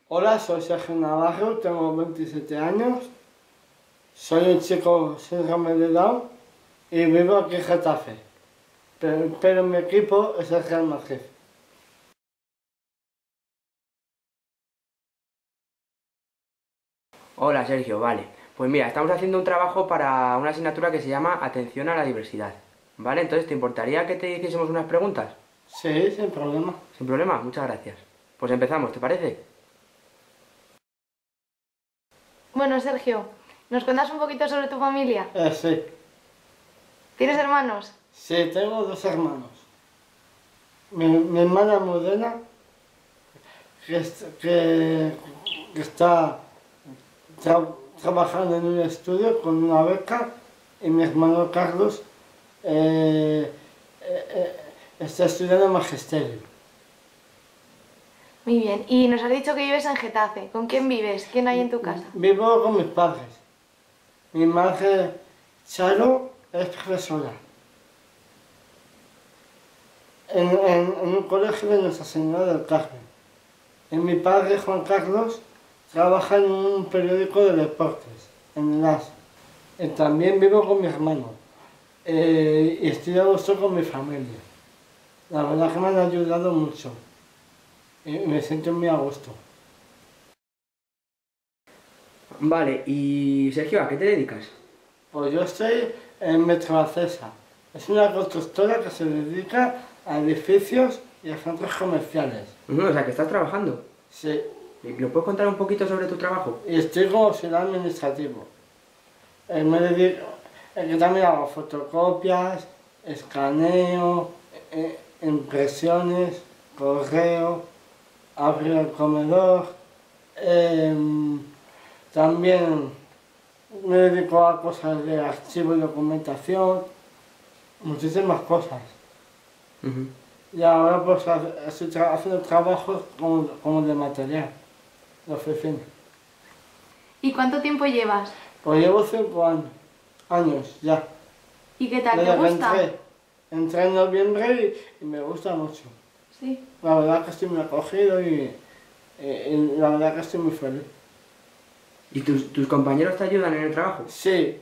Hola, soy Sergio Navarro, tengo 27 años, soy un chico síndrome de Down y vivo aquí en Getafe, pero mi equipo es el Real Madrid. Hola Sergio, vale. Pues mira, estamos haciendo un trabajo para una asignatura que se llama Atención a la Diversidad. ¿Vale? Entonces, ¿te importaría que te hiciésemos unas preguntas? Sí, sin problema. Sin problema, muchas gracias. Pues empezamos, ¿te parece? Bueno, Sergio, ¿nos cuentas un poquito sobre tu familia? Sí. ¿Tienes hermanos? Sí, tengo dos hermanos. Mi hermana Modena, que está trabajando en un estudio con una beca, y mi hermano Carlos está estudiando magisterio. Muy bien. Y nos has dicho que vives en Getafe. ¿Con quién vives? ¿Quién hay en tu casa? Vivo con mis padres. Mi madre, Charo, es profesora en un colegio de Nuestra Señora del Carmen. Y mi padre, Juan Carlos, trabaja en un periódico de deportes, en el AS. Y también vivo con mi hermano. Y estoy a gusto con mi familia. La verdad que me han ayudado mucho. Y me siento muy a gusto. Vale, y Sergio, ¿a qué te dedicas? Pues yo estoy en Metrovacesa. Es una constructora que se dedica a edificios y a centros comerciales. O sea, que estás trabajando. Sí. ¿Y ¿Nos puedes contar un poquito sobre tu trabajo? Y estoy como auxiliar administrativo. Me dedico, que también hago fotocopias, escaneo, impresiones, correo, abrir el comedor. También me dedico a cosas de archivo y documentación, muchísimas cosas. Y ahora pues estoy haciendo trabajos como de material, de oficina. ¿Y cuánto tiempo llevas? Pues llevo 5 años ya. ¿Y qué tal? Desde ¿Te que gusta? entré en noviembre y me gusta mucho. Sí. La verdad que estoy muy acogido y la verdad que estoy muy feliz. ¿Y tus compañeros te ayudan en el trabajo? Sí,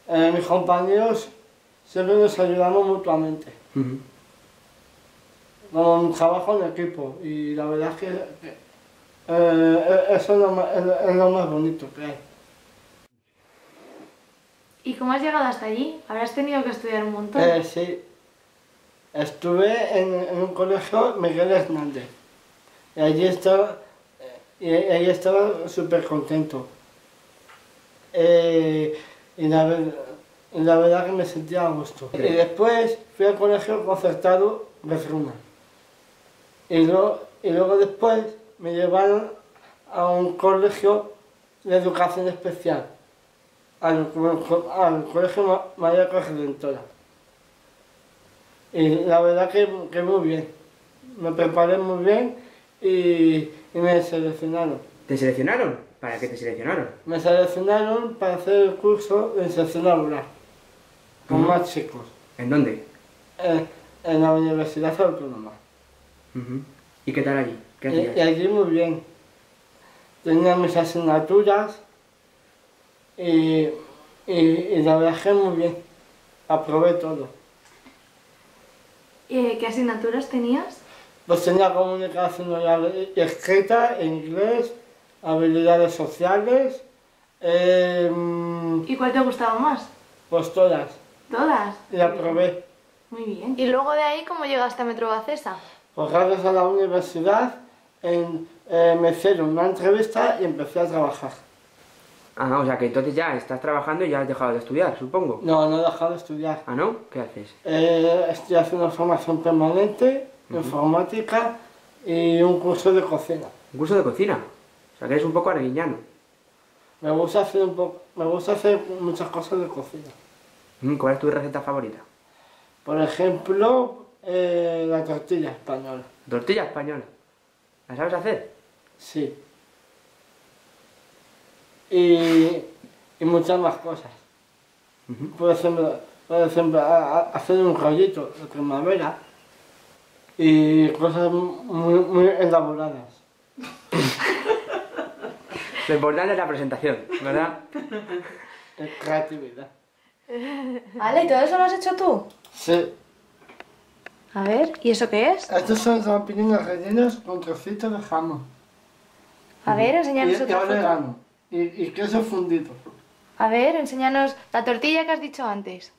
mis compañeros siempre nos ayudamos mutuamente. Como un trabajo en equipo y la verdad es que eso es lo más bonito que hay. ¿Y cómo has llegado hasta allí? Habrás tenido que estudiar un montón. Sí, estuve en un colegio Miguel Hernández y allí estaba súper contento. Y la verdad que me sentía a gusto. Y después fui al colegio concertado de Fruna. Y luego después me llevaron a un colegio de educación especial, al colegio María Corredentora. Y la verdad que muy bien. Me preparé muy bien y me seleccionaron. ¿Te seleccionaron? ¿Para qué te seleccionaron? Me seleccionaron para hacer el curso de inserción laboral con más chicos. ¿En dónde? En la Universidad Autónoma. ¿Y qué tal allí? ¿Qué hacías? Y allí muy bien. Tenía mis asignaturas y la verdad que muy bien. Aprobé todo. ¿Qué asignaturas tenías? Pues tenía comunicación oral y escrita, inglés, habilidades sociales, ¿Y cuál te gustaba más? pues todas. ¿Todas? Y aprobé. Muy bien. ¿Y luego de ahí cómo llegaste a Metrovacesa? Pues gracias a la universidad me hicieron una entrevista y empecé a trabajar. Ah, o sea que entonces ya estás trabajando y ya has dejado de estudiar, supongo. No he dejado de estudiar. ¿Ah, no? ¿Qué haces? Estoy haciendo formación permanente, informática y un curso de cocina. ¿Un curso de cocina? O sea que eres un poco arguiñano. Me gusta hacer muchas cosas de cocina. ¿Cuál es tu receta favorita? Por ejemplo, la tortilla española. ¿Tortilla española? ¿La sabes hacer? Sí. Y muchas más cosas. Por ejemplo, hacer un rollito de primavera y cosas muy elaboradas. Lo importante es la presentación, ¿verdad? Es creatividad. Vale, ¿y todo eso lo has hecho tú? Sí. A ver, ¿y eso qué es? Estos son champiñones rellenos con trocitos de jamón. A ver, enséñanos Y otra foto. orégano. Y queso fundido. A ver, enséñanos la tortilla que has dicho antes.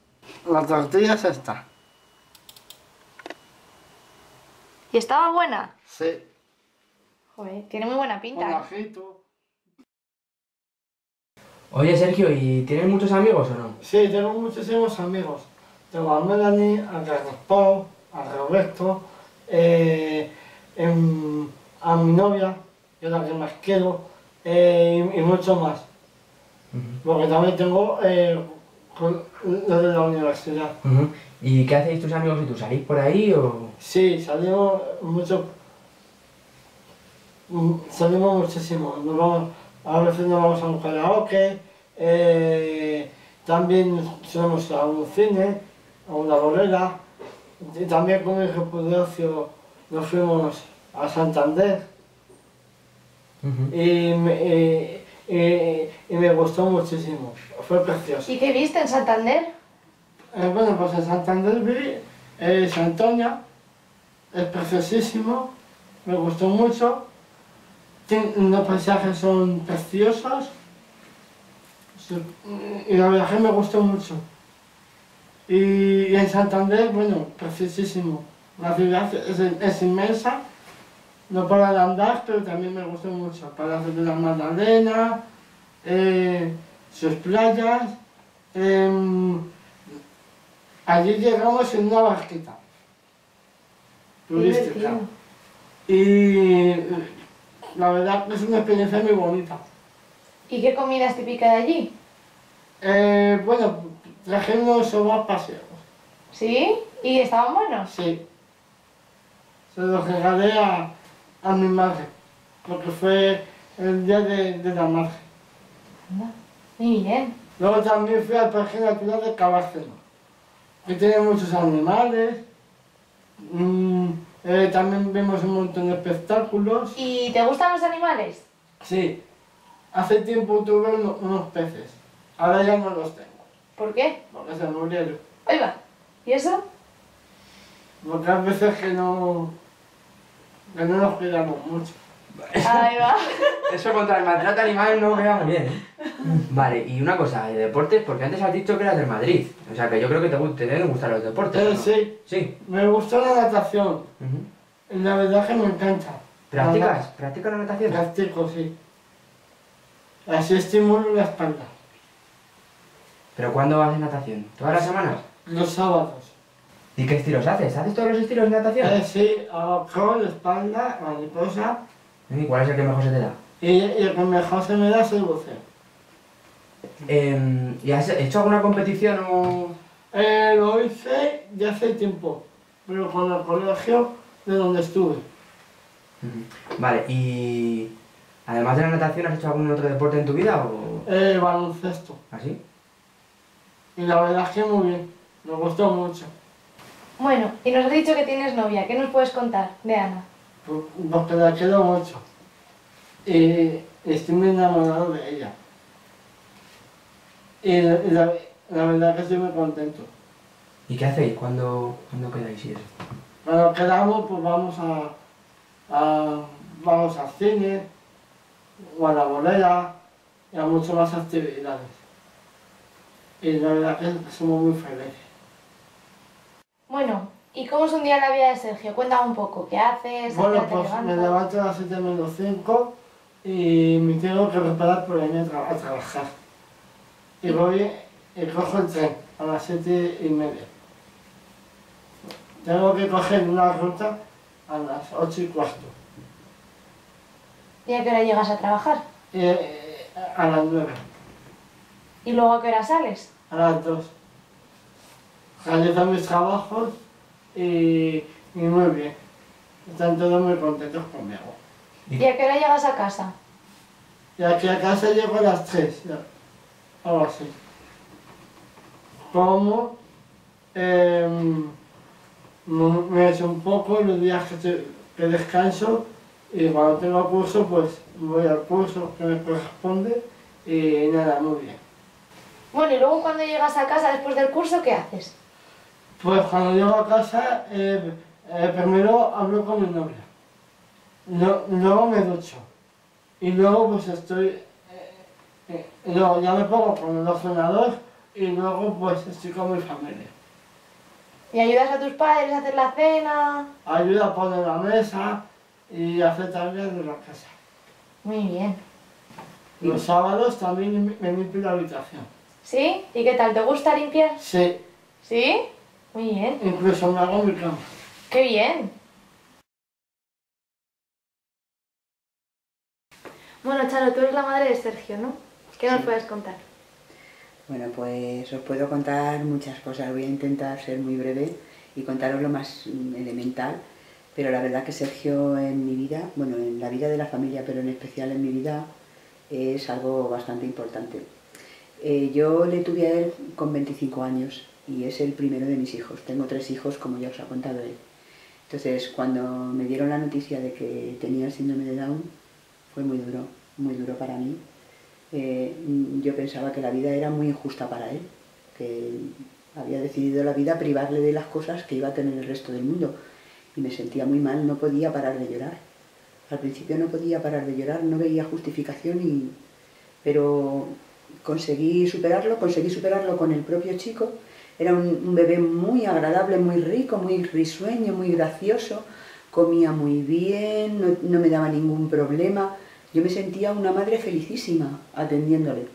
La tortilla es esta. ¿Y estaba buena? Sí. Joder, tiene muy buena Con pinta, ¿eh? ajito. Oye, Sergio, ¿y tienes muchos amigos o no? Sí, tengo muchísimos amigos. Tengo a Melanie, a Carlos Pau, a Roberto, a mi novia, que es la que más quiero, y mucho más. Porque también tengo los de la universidad. ¿Y qué hacéis tus amigos y tú? ¿Salís por ahí o...? Sí, salimos mucho. Salimos muchísimo. A veces nos vamos a un karaoke, también solemos ir a un cine, a una bolera, y también con el grupo de ocio nos fuimos a Santander y me gustó muchísimo, fue precioso. ¿Y qué viste en Santander? Bueno, pues en Santander vi Santoña, es preciosísimo, me gustó mucho. Los paisajes son preciosos y la verdad que me gustó mucho. Y en Santander, bueno, preciosísimo. La ciudad es inmensa, no para de andar, pero también me gustó mucho. Palacio de la Magdalena, sus playas. Allí llegamos en una barquita turística. Y la verdad que es una experiencia muy bonita. ¿Y qué comida es típica de allí? Bueno, trajimos sopas paseos. ¿Sí? ¿Y estaban buenos? Sí. Se los regalé a mi madre, porque fue el día de la madre. Anda, muy bien. Luego también fui al Parque Natural de Cabárceno, que tiene muchos animales. También vemos un montón de espectáculos. ¿Y te gustan los animales? Sí, hace tiempo tuve unos peces, ahora ya no los tengo, ¿Por qué? porque se murieron. Ahí va. ¿Y eso? Porque hay veces que no nos cuidamos mucho. Ahí va. Eso contra el maltrato animal no queda muy bien, ¿eh? Vale, y una cosa, de deportes, porque antes has dicho que eras del Madrid. O sea, que yo creo que te deben gustar los deportes, ¿no? Sí, Sí. me gustó la natación, Ujú. y la verdad que me encanta. ¿Practicas? ¿Practicas la natación? Practico, sí. Así estimulo la espalda. ¿Pero cuándo haces natación? ¿Todas las semanas? Los sábados. ¿Y qué estilos haces? ¿Haces todos los estilos de natación? Sí, hago crawl, espalda, mariposa, ¿Y cuál es el que mejor se te da? y el que mejor se me da es el buceo. ¿Y has hecho alguna competición o...? Lo hice ya hace tiempo, pero con el colegio de donde estuve. Vale, y... además de la natación, ¿has hecho algún otro deporte en tu vida o...? Baloncesto. ¿Así? Y la verdad es que muy bien, me gustó mucho. Bueno, y nos has dicho que tienes novia. ¿Qué nos puedes contar de Ana? Porque la quiero mucho. Y estoy muy enamorado de ella. Y la verdad que estoy muy contento. ¿Y qué hacéis cuando quedáis y eso? Cuando quedamos, pues vamos al cine, o a la bolera, y a muchas más actividades. Y la verdad que somos muy felices. Bueno, ¿y cómo es un día en la vida de Sergio? Cuéntame un poco. ¿Qué haces? ¿A qué Bueno, hora te pues me levantas? levanto a las 7 menos 5 y me tengo que preparar para irme a trabajar. Y voy y cojo el tren a las 7:30. Tengo que coger una ruta a las 8:15. ¿Y a qué hora llegas a trabajar? A las 9, ¿Y luego a qué hora sales? a las 2. Realizo mis trabajos y muy bien. Están todos muy contentos conmigo. ¿Y a qué hora llegas a casa? Y aquí a casa llego a las 3, ya, algo así. Como, me echo un poco los días que descanso Y cuando tengo curso, pues voy al curso que me corresponde y nada, muy bien. Bueno, y luego cuando llegas a casa después del curso, ¿qué haces? Pues cuando llego a casa, primero hablo con mi novia, luego me ducho y luego pues luego ya me pongo con el ordenador y luego pues estoy con mi familia. ¿Y ayudas a tus padres a hacer la cena? Ayuda a poner la mesa y hacer tareas de la casa. Muy bien. Los sábados también me limpio la habitación. ¿Sí? ¿Y qué tal? ¿Te gusta limpiar? Sí, ¿Sí? Muy bien. incluso me hago mi cama. ¡Qué bien! Bueno, Charo, tú eres la madre de Sergio, ¿no? ¿Qué nos puedes contar? Bueno, pues os puedo contar muchas cosas. Voy a intentar ser muy breve y contaros lo más elemental, pero la verdad que Sergio en mi vida, bueno, en la vida de la familia, pero en especial en mi vida, es algo bastante importante. Yo le tuve a él con 25 años y es el primero de mis hijos. Tengo 3 hijos, como ya os ha contado él. Entonces, cuando me dieron la noticia de que tenía el síndrome de Down, fue muy duro para mí. Yo pensaba que la vida era muy injusta para él, que había decidido la vida privarle de las cosas que iba a tener el resto del mundo. Y me sentía muy mal, no podía parar de llorar. Al principio no podía parar de llorar, no veía justificación, pero conseguí superarlo con el propio chico. Era un bebé muy agradable, muy rico, muy risueño, muy gracioso, comía muy bien, no me daba ningún problema. Yo me sentía una madre felicísima atendiéndole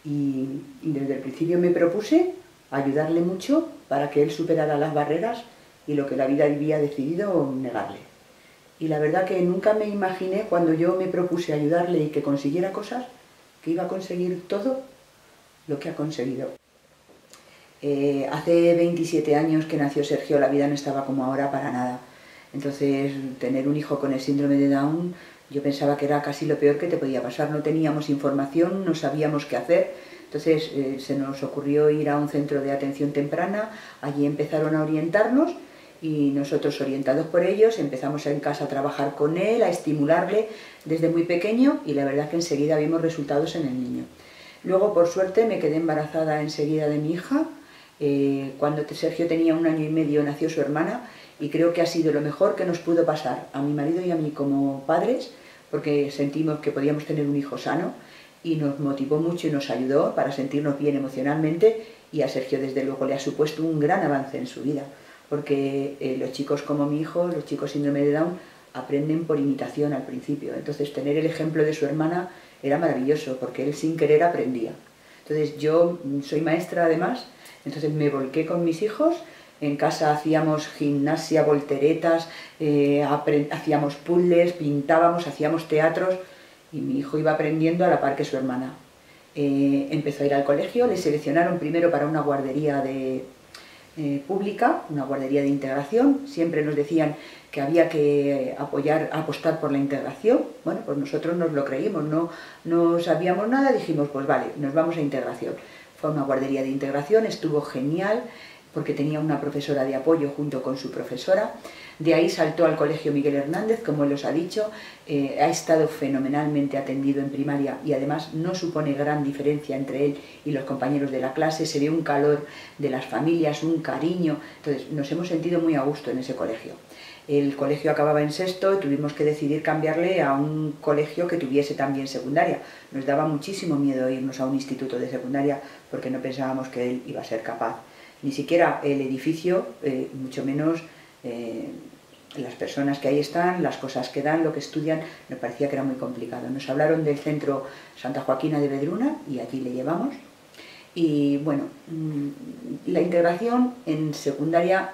y desde el principio me propuse ayudarle mucho para que él superara las barreras y lo que la vida había decidido negarle. Y la verdad que nunca me imaginé, cuando yo me propuse ayudarle y que consiguiera cosas, que iba a conseguir todo lo que ha conseguido. Hace 27 años que nació Sergio, la vida no estaba como ahora para nada. Entonces, tener un hijo con el síndrome de Down, yo pensaba que era casi lo peor que te podía pasar. No teníamos información, no sabíamos qué hacer. Entonces se nos ocurrió ir a un centro de atención temprana, allí empezaron a orientarnos y nosotros, orientados por ellos, empezamos en casa a trabajar con él, a estimularle desde muy pequeño y la verdad que enseguida vimos resultados en el niño. Luego, por suerte, me quedé embarazada enseguida de mi hija. Cuando Sergio tenía 1 año y medio nació su hermana y creo que ha sido lo mejor que nos pudo pasar a mi marido y a mí como padres, porque sentimos que podíamos tener un hijo sano y nos motivó mucho y nos ayudó para sentirnos bien emocionalmente, y a Sergio desde luego le ha supuesto un gran avance en su vida, porque los chicos como mi hijo, los chicos síndrome de Down, aprenden por imitación al principio. Entonces tener el ejemplo de su hermana era maravilloso, porque él sin querer aprendía. Entonces yo soy maestra además, entonces me volqué con mis hijos. En casa hacíamos gimnasia, volteretas, hacíamos puzzles, pintábamos, hacíamos teatros y mi hijo iba aprendiendo a la par que su hermana. Empezó a ir al colegio, le seleccionaron primero para una guardería pública, una guardería de integración. Siempre nos decían que había que apostar por la integración. Bueno, pues nosotros nos lo creímos, no sabíamos nada, dijimos pues vale, nos vamos a integración. Fue una guardería de integración, estuvo genial, porque tenía una profesora de apoyo junto con su profesora. De ahí saltó al Colegio Miguel Hernández, como él os ha dicho. Ha estado fenomenalmente atendido en primaria y además no supone gran diferencia entre él y los compañeros de la clase. Se ve un calor de las familias, un cariño. Entonces nos hemos sentido muy a gusto en ese colegio. El colegio acababa en sexto y tuvimos que decidir cambiarle a un colegio que tuviese también secundaria. Nos daba muchísimo miedo irnos a un instituto de secundaria porque no pensábamos que él iba a ser capaz. Ni siquiera el edificio, mucho menos las personas que ahí están, las cosas que dan, lo que estudian, nos parecía que era muy complicado. Nos hablaron del centro Santa Joaquina de Vedruna y allí le llevamos. Y bueno, la integración en secundaria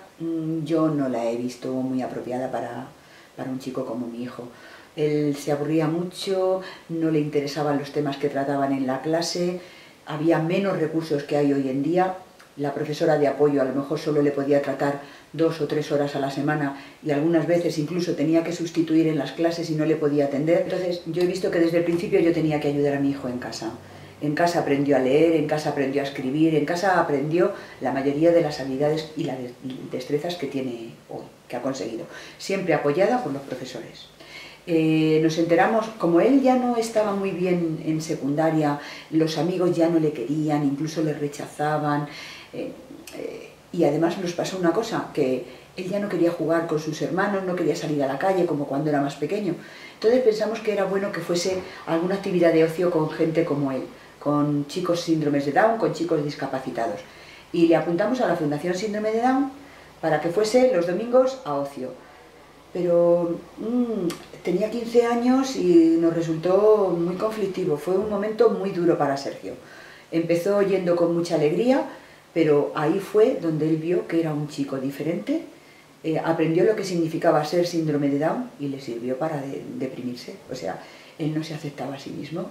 yo no la he visto muy apropiada para un chico como mi hijo. Él se aburría mucho, no le interesaban los temas que trataban en la clase, había menos recursos que hay hoy en día. La profesora de apoyo a lo mejor solo le podía tratar 2 o 3 horas a la semana y algunas veces incluso tenía que sustituir en las clases y no le podía atender. Entonces yo he visto que desde el principio yo tenía que ayudar a mi hijo en casa. En casa aprendió a leer, en casa aprendió a escribir, en casa aprendió la mayoría de las habilidades y las destrezas que tiene hoy, que ha conseguido, siempre apoyada por los profesores. Nos enteramos, como él ya no estaba muy bien en secundaria, los amigos ya no le querían, incluso le rechazaban, y además nos pasó una cosa, que él ya no quería jugar con sus hermanos, no quería salir a la calle como cuando era más pequeño. Entonces pensamos que era bueno que fuese alguna actividad de ocio con gente como él, con chicos síndromes de Down, con chicos discapacitados. Y le apuntamos a la Fundación Síndrome de Down para que fuese los domingos a ocio. Pero tenía 15 años y nos resultó muy conflictivo, fue un momento muy duro para Sergio. Empezó yendo con mucha alegría, pero ahí fue donde él vio que era un chico diferente, aprendió lo que significaba ser síndrome de Down y le sirvió para deprimirse. O sea, él no se aceptaba a sí mismo,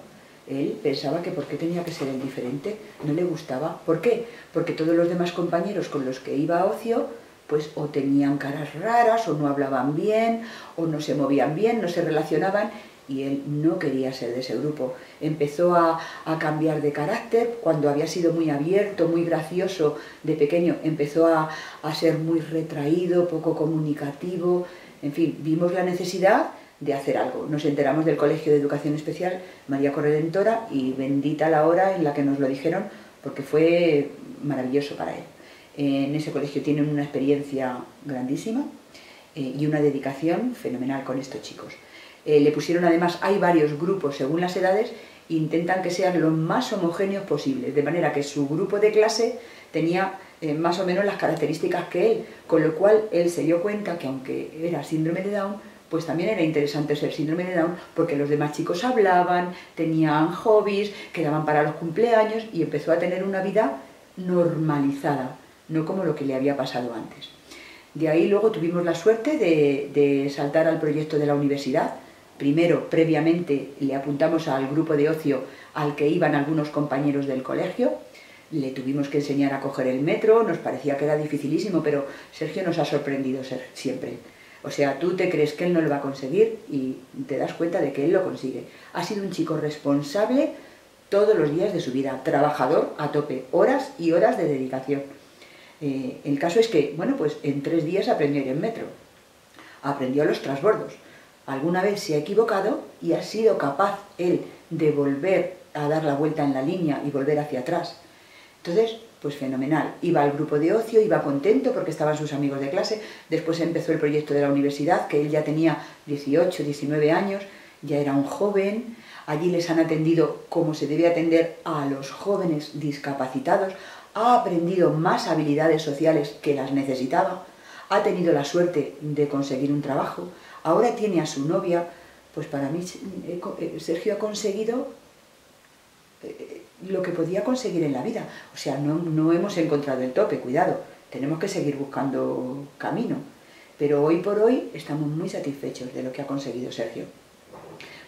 él pensaba que por qué tenía que ser el diferente, no le gustaba. ¿Por qué? Porque todos los demás compañeros con los que iba a ocio, pues o tenían caras raras, o no hablaban bien, o no se movían bien, no se relacionaban, y él no quería ser de ese grupo. Empezó a cambiar de carácter. Cuando había sido muy abierto, muy gracioso de pequeño, empezó a ser muy retraído, poco comunicativo. En fin, vimos la necesidad de hacer algo. Nos enteramos del Colegio de Educación Especial María Corredentora y bendita la hora en la que nos lo dijeron, porque fue maravilloso para él. En ese colegio tienen una experiencia grandísima y una dedicación fenomenal con estos chicos. Le pusieron además, hay varios grupos según las edades, intentan que sean lo más homogéneos posibles, de manera que su grupo de clase tenía más o menos las características que él, con lo cual él se dio cuenta que aunque era síndrome de Down, pues también era interesante ser síndrome de Down, porque los demás chicos hablaban, tenían hobbies, quedaban para los cumpleaños y empezó a tener una vida normalizada, no como lo que le había pasado antes. De ahí luego tuvimos la suerte de saltar al proyecto de la universidad. Primero, previamente, le apuntamos al grupo de ocio al que iban algunos compañeros del colegio. Le tuvimos que enseñar a coger el metro, nos parecía que era dificilísimo, pero Sergio nos ha sorprendido siempre. O sea, tú te crees que él no lo va a conseguir y te das cuenta de que él lo consigue. Ha sido un chico responsable todos los días de su vida, trabajador a tope, horas y horas de dedicación. El caso es que, bueno, pues en 3 días aprendió a ir en metro, aprendió los transbordos. Alguna vez se ha equivocado y ha sido capaz él de volver a dar la vuelta en la línea y volver hacia atrás. Entonces, pues fenomenal. Iba al grupo de ocio, iba contento porque estaban sus amigos de clase. Después empezó el proyecto de la universidad, que él ya tenía 18, 19 años, ya era un joven. Allí les han atendido como se debe atender a los jóvenes discapacitados. Ha aprendido más habilidades sociales que las necesitaba. Ha tenido la suerte de conseguir un trabajo. Ahora tiene a su novia. Pues para mí Sergio ha conseguido lo que podía conseguir en la vida. O sea, no hemos encontrado el tope, cuidado, tenemos que seguir buscando camino. Pero hoy por hoy estamos muy satisfechos de lo que ha conseguido Sergio.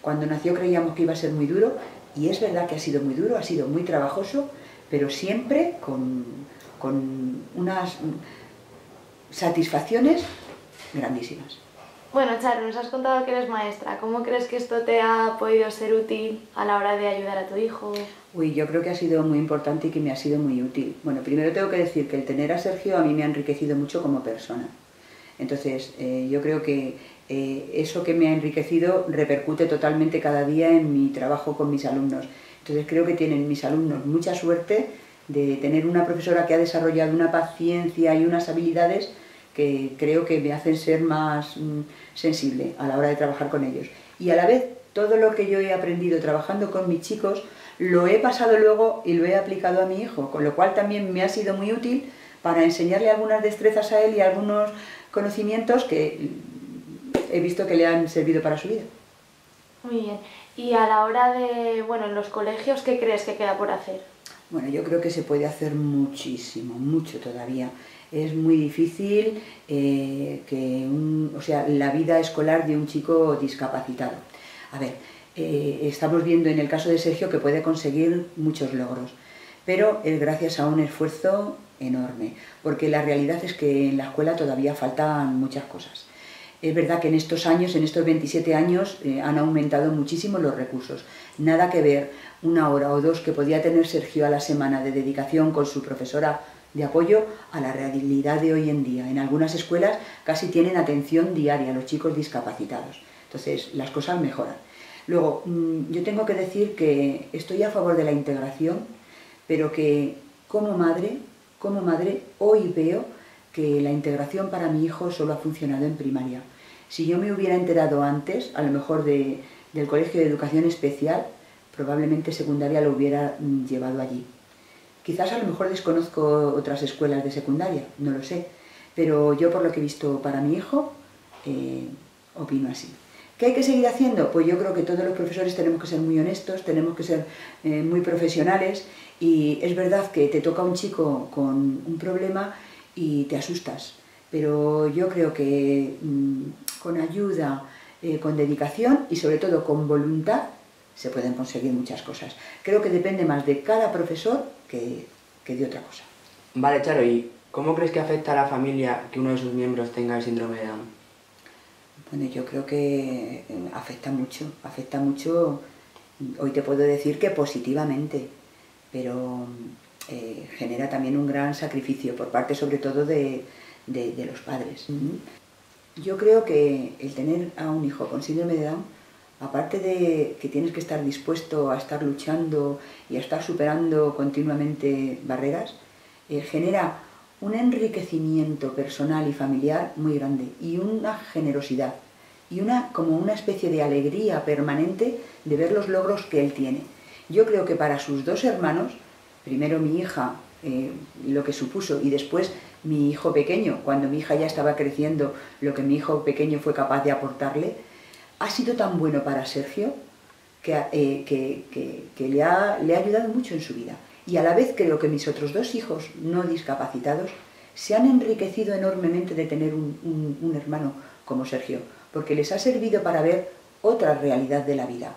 Cuando nació creíamos que iba a ser muy duro, y es verdad que ha sido muy duro, ha sido muy trabajoso, pero siempre con unas satisfacciones grandísimas. Bueno, Charo, nos has contado que eres maestra. ¿Cómo crees que esto te ha podido ser útil a la hora de ayudar a tu hijo? Uy, yo creo que ha sido muy importante y que me ha sido muy útil. Bueno, primero tengo que decir que el tener a Sergio a mí me ha enriquecido mucho como persona. Entonces, yo creo que eso que me ha enriquecido repercute totalmente cada día en mi trabajo con mis alumnos. Entonces, creo que tienen mis alumnos mucha suerte de tener una profesora que ha desarrollado una paciencia y unas habilidades que creo que me hacen ser más sensible a la hora de trabajar con ellos. Y a la vez, todo lo que yo he aprendido trabajando con mis chicos, lo he pasado luego y lo he aplicado a mi hijo, con lo cual también me ha sido muy útil para enseñarle algunas destrezas a él y algunos conocimientos que he visto que le han servido para su vida. Muy bien. Y a la hora de, bueno, en los colegios, ¿qué crees que queda por hacer? Bueno, yo creo que se puede hacer muchísimo, mucho todavía. Es muy difícil la vida escolar de un chico discapacitado. A ver, estamos viendo en el caso de Sergio que puede conseguir muchos logros, pero es gracias a un esfuerzo enorme, porque la realidad es que en la escuela todavía faltan muchas cosas. Es verdad que en estos años, en estos 27 años, han aumentado muchísimo los recursos. Nada que ver 1 hora o 2 que podía tener Sergio a la semana de dedicación con su profesora de apoyo a la realidad de hoy en día. En algunas escuelas casi tienen atención diaria a los chicos discapacitados. Entonces, las cosas mejoran. Luego, yo tengo que decir que estoy a favor de la integración, pero que como madre, hoy veo que la integración para mi hijo solo ha funcionado en primaria. Si yo me hubiera enterado antes, a lo mejor del Colegio de Educación Especial, probablemente secundaria lo hubiera llevado allí. Quizás a lo mejor desconozco otras escuelas de secundaria, no lo sé, pero yo por lo que he visto para mi hijo, opino así. ¿Qué hay que seguir haciendo? Pues yo creo que todos los profesores tenemos que ser muy honestos, tenemos que ser muy profesionales, y es verdad que te toca un chico con un problema y te asustas, pero yo creo que con ayuda, con dedicación y sobre todo con voluntad se pueden conseguir muchas cosas. Creo que depende más de cada profesor que de otra cosa. Vale, Charo, ¿y cómo crees que afecta a la familia que uno de sus miembros tenga el síndrome de Down? Bueno, yo creo que afecta mucho, hoy te puedo decir que positivamente, pero genera también un gran sacrificio por parte sobre todo de los padres. Yo creo que el tener a un hijo con síndrome de Down, aparte de que tienes que estar dispuesto a estar luchando y a estar superando continuamente barreras, genera un enriquecimiento personal y familiar muy grande y una generosidad y como una especie de alegría permanente de ver los logros que él tiene. Yo creo que para sus dos hermanos, primero mi hija, lo que supuso, y después mi hijo pequeño, cuando mi hija ya estaba creciendo, lo que mi hijo pequeño fue capaz de aportarle, ha sido tan bueno para Sergio que le ha ayudado mucho en su vida. Y a la vez creo que mis otros dos hijos no discapacitados se han enriquecido enormemente de tener un hermano como Sergio, porque les ha servido para ver otra realidad de la vida.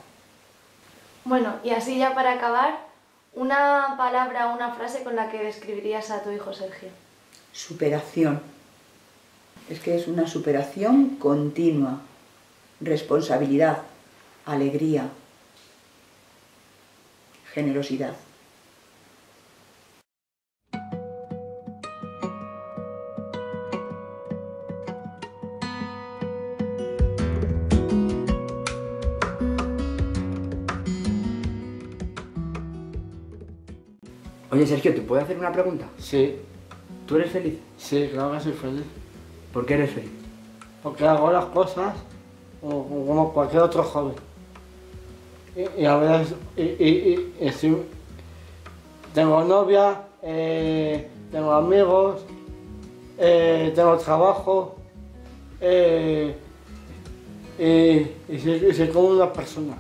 Bueno, y así ya para acabar, una palabra o una frase con la que describirías a tu hijo Sergio. Superación. Es que es una superación continua, responsabilidad, alegría, generosidad. Oye, Sergio, ¿te puedo hacer una pregunta? Sí, ¿Tú eres feliz? sí, claro que soy feliz. ¿Por qué eres feliz? Porque hago las cosas como cualquier otro joven. Y a veces tengo novia, tengo amigos, tengo trabajo, y soy como una persona.